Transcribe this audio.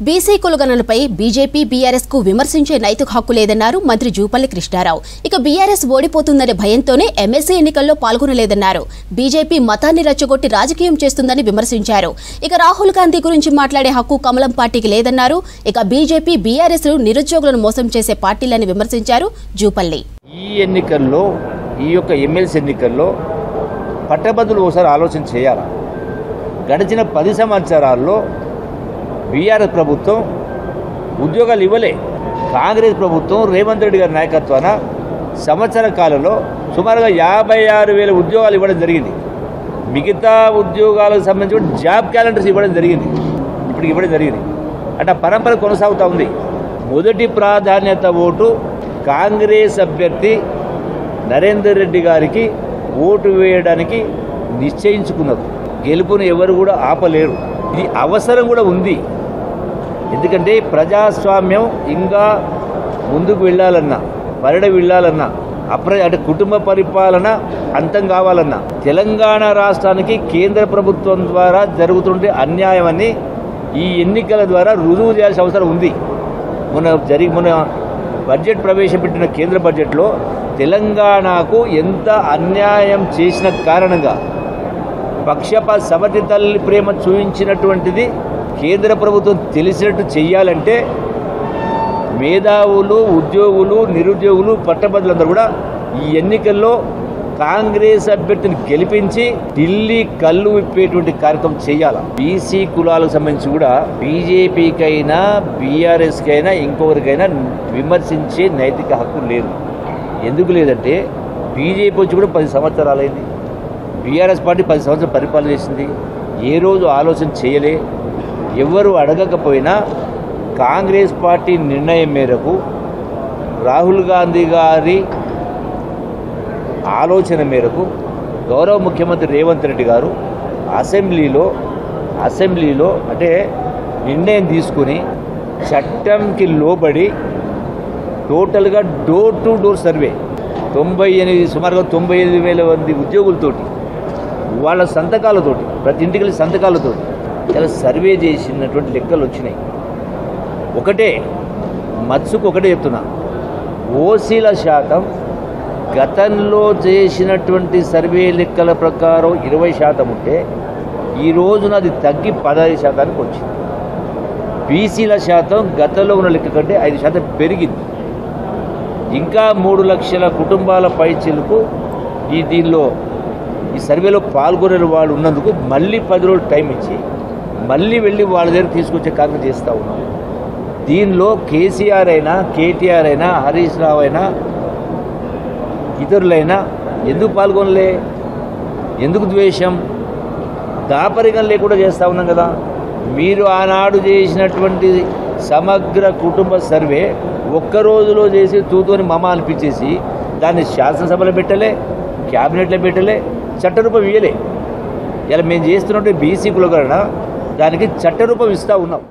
BC కులగణనలపై BJP BRS కు విమర్శించే నైతిక హక్కు లేదన్నారు మంత్రి జూపల్లి కృష్ణారావు. ఇక బీఆర్ఎస్ ఓడిపోతుందనే భయంతోనే ఎమ్మెల్సీ ఎన్నికల్లో పాల్గొనలేదన్నారు. బీజేపీ మతాన్ని రెచ్చగొట్టి రాజకీయం చేస్తుందని విమర్శించారు. ఇక రాహుల్ గాంధీ గురించి మాట్లాడే హక్కు కమలం పార్టీకి లేదన్నారు. ఇక బీజేపీ బీఆర్ఎస్ నిరుద్యోగులను మోసం చేసే పార్టీలని విమర్శించారు జూపల్లి. ఈ ఎన్నికల్లో ఈ యొక్క ఎమ్మెల్సీ ఎన్నికల్లో పట్టభద్రులు ఒకసారి ఆలోచన చేయాలి. గడిచిన 10 సంవత్సరాల్లో బీఆర్ఎస్ ప్రభుత్వం ఉద్యోగాలు ఇవ్వలే. కాంగ్రెస్ ప్రభుత్వం రేవంత్ రెడ్డి గారి నాయకత్వాన సంవత్సర కాలంలో సుమారుగా 56,000 ఉద్యోగాలు ఇవ్వడం జరిగింది. మిగతా ఉద్యోగాలకు సంబంధించిన జాబ్ క్యాలెండర్స్ ఇవ్వడం జరిగింది. ఇప్పుడు ఇవ్వడం జరిగింది అంటే పరంపర కొనసాగుతూ ఉంది. మొదటి ప్రాధాన్యత ఓటు కాంగ్రెస్ అభ్యర్థి నరేందర్ రెడ్డి గారికి ఓటు వేయడానికి నిశ్చయించుకున్నారు. గెలుపును ఎవరు కూడా ఆపలేరు. ఇది అవసరం కూడా ఉంది. ఎందుకంటే ప్రజాస్వామ్యం ఇంకా ముందుకు వెళ్ళాలన్నా, వెళ్ళాలన్నా అంటే కుటుంబ పరిపాలన అంతం కావాలన్నా తెలంగాణ రాష్ట్రానికి కేంద్ర ప్రభుత్వం ద్వారా జరుగుతుండే అన్యాయమని ఈ ఎన్నికల ద్వారా రుజువు చేయాల్సిన అవసరం ఉంది. మొన్న బడ్జెట్ ప్రవేశపెట్టిన కేంద్ర బడ్జెట్లో తెలంగాణకు ఎంత అన్యాయం చేసిన కారణంగా పక్షపాత సవతి తల్లి ప్రేమ చూపించినటువంటిది కేంద్ర ప్రభుత్వం తెలిసినట్టు చెయ్యాలంటే మేధావులు, ఉద్యోగులు, నిరుద్యోగులు, పట్టభద్రులందరూ కూడా ఈ ఎన్నికల్లో కాంగ్రెస్ అభ్యర్థిని గెలిపించి ఢిల్లీ కళ్ళు విప్పేటువంటి కార్యక్రమం చేయాలి. బీసీ కులాలకు సంబంధించి కూడా బీజేపీకైనా బీఆర్ఎస్కైనా ఇంకొకరికైనా విమర్శించే నైతిక హక్కు లేదు. ఎందుకు లేదంటే బీజేపీ వచ్చి కూడా 10 సంవత్సరాలైంది. బీఆర్ఎస్ పార్టీ 10 సంవత్సరాలు పరిపాలన చేసింది. ఏ రోజు ఆలోచన చేయలే. ఎవరు అడగకపోయినా కాంగ్రెస్ పార్టీ నిర్ణయం మేరకు రాహుల్ గాంధీ గారి ఆలోచన మేరకు గౌరవ ముఖ్యమంత్రి రేవంత్ రెడ్డి గారు అసెంబ్లీలో అంటే నిర్ణయం తీసుకుని చట్టంకి లోబడి టోటల్గా డోర్ టు డోర్ సర్వే సుమారుగా 98,000 మంది ఉద్యోగులతోటి వాళ్ళ సంతకాలతోటి ప్రతి ఇంటికి సంతకాలతోటి ఇలా సర్వే చేసినటువంటి లెక్కలు వచ్చినాయి. ఒకటే చెప్తున్నా, ఓసీల శాతం గతంలో చేసినటువంటి సర్వే లెక్కల ప్రకారం 20% ఉంటే ఈ రోజున అది తగ్గి 15% వచ్చింది. బీసీల శాతం గతంలో ఉన్న లెక్క కంటే 5% పెరిగింది. ఇంకా 3 లక్షల కుటుంబాల పైచిలకు ఈ సర్వేలో పాల్గొనే వాళ్ళు ఉన్నందుకు మళ్ళీ 10 రోజులు టైం ఇచ్చి మళ్ళీ వెళ్ళి వాళ్ళ దగ్గర తీసుకొచ్చే కార్యక్రమం చేస్తూ ఉన్నాం. దీనిలో కేసీఆర్ అయినా, కేటీఆర్ అయినా, హరీష్ రావు అయినా, ఇతరులైనా ఎందుకు పాల్గొనలే? ఎందుకు ద్వేషం? దాపరికం లేకుండా చేస్తూ ఉన్నాం కదా. మీరు ఆనాడు చేసినటువంటి సమగ్ర కుటుంబ సర్వే ఒక్క రోజులో చేసి తూతోని మమ అనిపించేసి దాన్ని శాసనసభలో పెట్టలే, క్యాబినెట్లో పెట్టలే, చట్టరూపం ఇవ్వలే. ఇలా మేము చేస్తున్నట్టు బీసీ కులగణన దానికి చట్టరూపం ఇస్తూ ఉన్నాం.